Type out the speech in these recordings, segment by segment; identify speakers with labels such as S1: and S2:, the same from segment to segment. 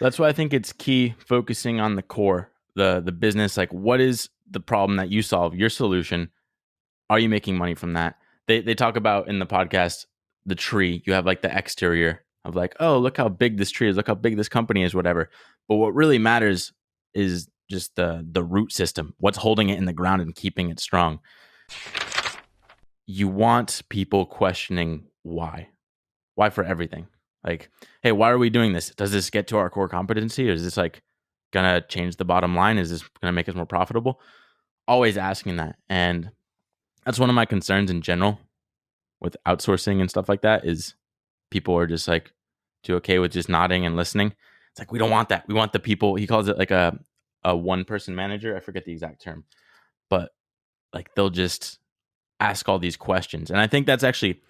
S1: That's why I think it's key focusing on the core, the business. Like, what is the problem that you solve? Your solution. Are you making money from that? They talk about in the podcast the tree. You have like the exterior of like, oh, look how big this tree is. Look how big this company is. Whatever. But what really matters is just the root system. What's holding it in the ground and keeping it strong. You want people questioning why. Why for everything? Like, hey, why are we doing this? Does this get to our core competency? Or is this like gonna change the bottom line? Is this gonna make us more profitable? Always asking that. And that's one of my concerns in general with outsourcing and stuff like that is people are just like too okay with just nodding and listening. It's like, we don't want that. We want the people. He calls it like a one person manager. I forget the exact term, but like they'll just ask all these questions. And I think that's actually,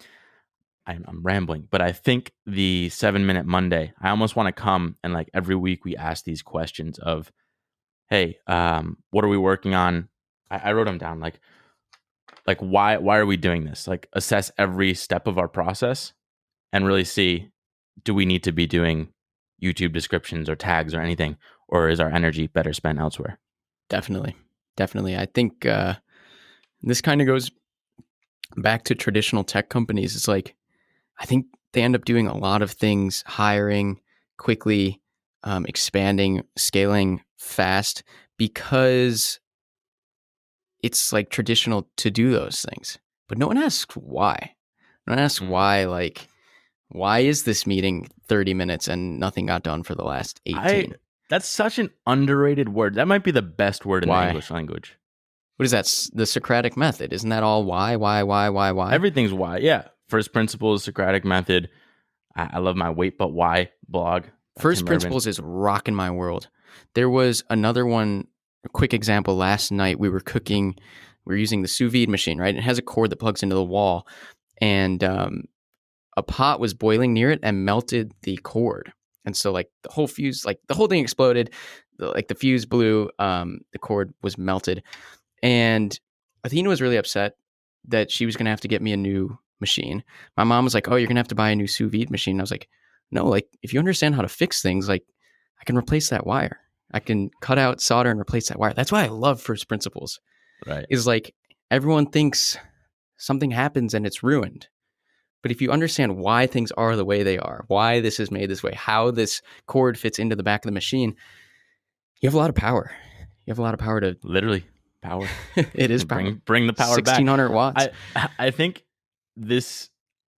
S1: I'm rambling, but I think the 7-Minute Monday, I almost want to come and like every week we ask these questions of, hey, what are we working on? I wrote them down. Like why are we doing this? Like assess every step of our process and really see, do we need to be doing YouTube descriptions or tags or anything, or is our energy better spent elsewhere?
S2: Definitely. I think this kind of goes back to traditional tech companies. It's like, I think they end up doing a lot of things, hiring quickly, expanding, scaling fast, because it's like traditional to do those things. But no one asks why. No one asks why, like, why is this meeting 30 minutes and nothing got done for the last 18?
S1: That's such an underrated word. That might be the best word in the English language.
S2: What is that? The Socratic method. Isn't that all why?
S1: Everything's why. Yeah. First principles, Socratic method. I love my Wait But Why blog.
S2: First principles is rocking my world. There was another one, a quick example. Last night we were cooking. We were using the sous vide machine, right? It has a cord that plugs into the wall. And a pot was boiling near it and melted the cord. And so like the whole fuse, like the whole thing exploded. Like the fuse blew, the cord was melted. And Athena was really upset that she was going to have to get me a new machine. My mom was like, oh, you're going to have to buy a new sous vide machine. And I was like, no, like if you understand how to fix things, like I can replace that wire. I can cut out solder and replace that wire. That's why I love first principles.
S1: Right.
S2: Is like everyone thinks something happens and it's ruined. But if you understand why things are the way they are, why this is made this way, how this cord fits into the back of the machine, you have a lot of power. You have a lot of power to...
S1: Literally, power.
S2: It is power.
S1: Bring the power
S2: 1,600
S1: back.
S2: watts.
S1: I think this...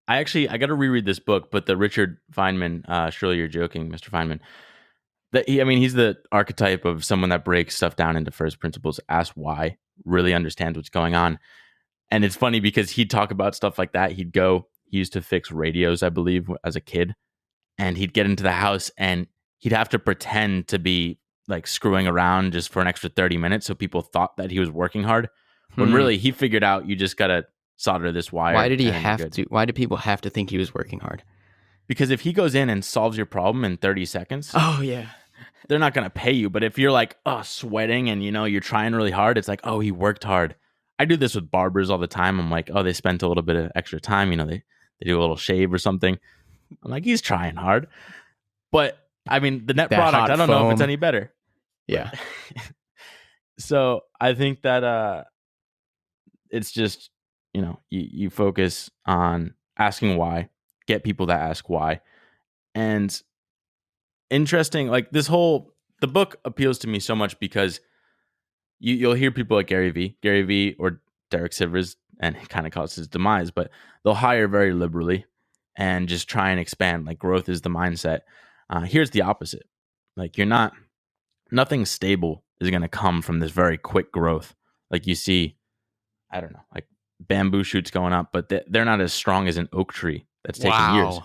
S1: I got to reread this book, but the Richard Feynman, surely you're joking, Mr. Feynman. He's the archetype of someone that breaks stuff down into first principles, asks why, really understands what's going on. And it's funny because he'd talk about stuff like that. He used to fix radios, I believe, as a kid. And he'd get into the house and he'd have to pretend to be like screwing around just for an extra 30 minutes. So people thought that he was working hard. When really he figured out you just got to solder this wire.
S2: Why did he have to? Why did people have to think he was working hard?
S1: Because if he goes in and solves your problem in 30 seconds.
S2: Oh, yeah.
S1: They're not going to pay you. But if you're like, sweating and, you're trying really hard, it's like, oh, he worked hard. I do this with barbers all the time. I'm like, oh, they spent a little bit of extra time. They do a little shave or something. I'm like, he's trying hard. But I mean, the net product, I don't know if it's any better.
S2: Yeah.
S1: So I think that it's just, you focus on asking why, get people that ask why. And interesting, like the book appeals to me so much because you'll hear people like Gary Vee or Derek Sivers, and it kind of caused his demise, but they'll hire very liberally and just try and expand. Like growth is the mindset. Here's the opposite. Like nothing stable is going to come from this very quick growth. Like you see, I don't know, like bamboo shoots going up, but they're not as strong as an oak tree that's taken years.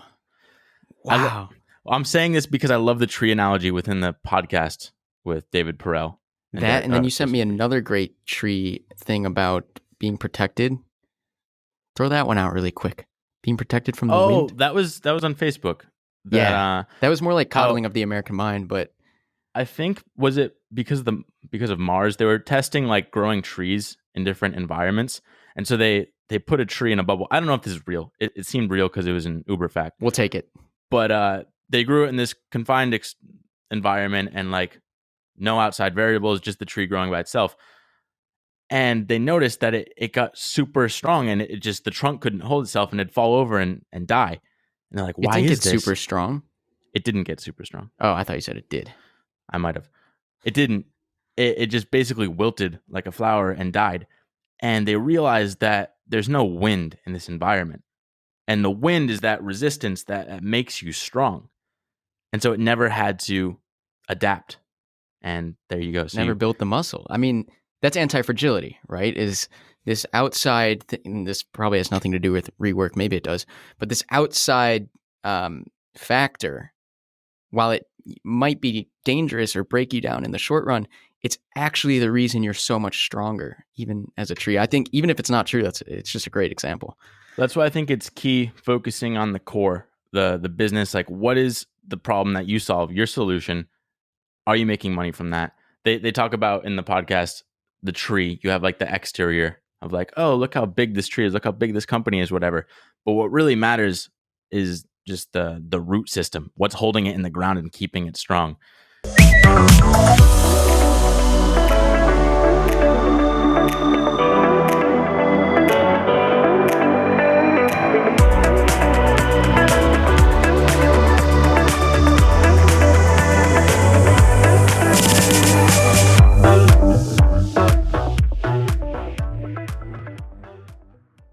S2: Wow.
S1: I'm saying this because I love the tree analogy within the podcast with David Perel.
S2: And then you sent me another great tree thing about being protected. Throw that one out really quick. Being protected from the wind.
S1: Oh, that was on Facebook.
S2: That was more like coddling of the American mind, but
S1: I think was it because of Mars, they were testing like growing trees in different environments, and so they put a tree in a bubble. I don't know if this is real. It seemed real because it was an Uber fact.
S2: We'll take it.
S1: But they grew it in this confined environment and like no outside variables, just the tree growing by itself. And they noticed that it got super strong and it just, the trunk couldn't hold itself and it'd fall over and die. And they're like,
S2: It
S1: why
S2: didn't
S1: is
S2: get
S1: this?
S2: super strong.
S1: It didn't get super strong.
S2: Oh, I thought you said it did.
S1: I might have. It didn't. It just basically wilted like a flower and died. And they realized that there's no wind in this environment. And the wind is that resistance that makes you strong. And so it never had to adapt. And there you go. So
S2: Never built the muscle. I mean, that's anti-fragility, right? Is this outside thing, this probably has nothing to do with rework, maybe it does, but this outside factor, while it might be dangerous or break you down in the short run, it's actually the reason you're so much stronger, even as a tree. I think even if it's not true, it's just a great example.
S1: That's why I think it's key focusing on the core, the business. Like, what is the problem that you solve? Your solution. Are you making money from that? They talk about in the podcast the tree. You have like the exterior of like, oh, look how big this tree is. Look how big this company is. Whatever. But what really matters is just the root system. What's holding it in the ground and keeping it strong.